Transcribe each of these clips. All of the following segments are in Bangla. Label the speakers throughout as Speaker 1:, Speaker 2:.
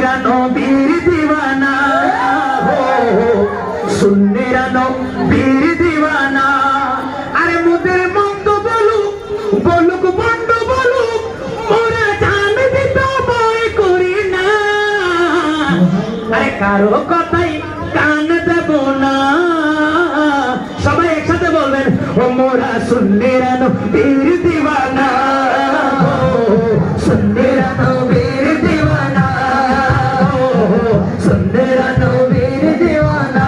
Speaker 1: সুন্নিরা নবীর দিওয়ানা, সুন্নিরা নবীর দিওয়ানা। আরে মোদের মন্দ বলুক বলুক বন্ড বলুক, ওরা জানে দিতে ভয় করি না। আরে কারো কথাই কান দেব না। সবাই একসাথে বলবেন, ও মোরা সুন্নিরা নবীর দিওয়ানা, সুন্নিরা নবীর দিওয়ানা, সুন্নিরা নবীর দিওয়ানা।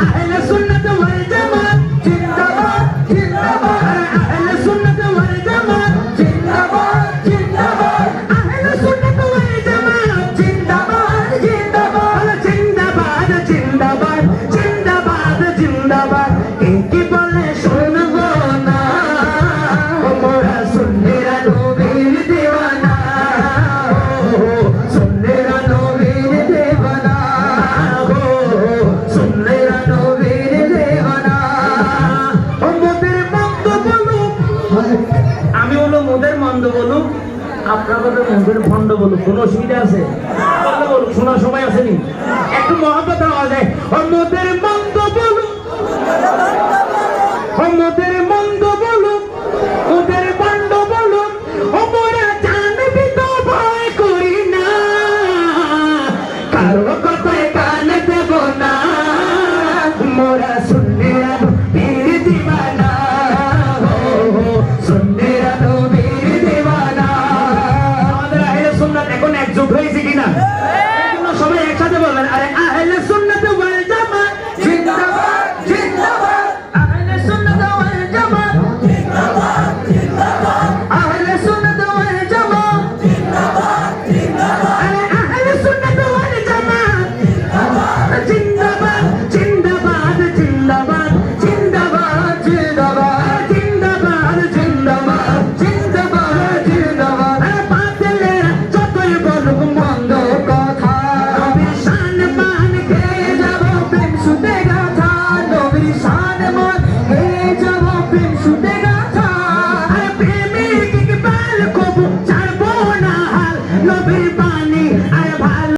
Speaker 1: আহলে সুন্নাত ওয়াল জামাত জিন্দাবাদ জিন্দাবাদ, আহলে সুন্নাত ওয়াল জামাত জিন্দাবাদ জিন্দাবাদ, আহলে সুন্নাত ওয়াল জামাত জিন্দাবাদ জিন্দাবাদ, জিন্দাবাদ জিন্দাবাদ জিন্দাবাদ জিন্দাবাদ। কি বলে শুনবো না, মোরা সুন্নিরা নবীর দিওয়ানা, সুন্নিরা নবীর দিওয়ানা, সুন্নিরা নবীর দিওয়ানা। ও মোদের মন্দ বলুক, আমি হলো মোদের মন্দ বলুক, আপনার কথা মোদের ভণ্ড বলুক, কোনো অসুবিধা আছে? বলুক, শোনার সময় আসেনি, একটু মহাব্বত হওয়া যায়। ও মোদের মন্দ বলুক, ও মোদের মন্দ বলুক, ওদের ভণ্ড বলুক, ও মোরা জানবি তো ভয় করি না। কারো কথায় কান দেব না, মোরা সুন্নিরা নবীর দিওয়ানা, সুন্নিরা নবীর দিওয়ানা। আমাদের আহলে সুন্নাত এখন একজোট হয়েছে কিনা?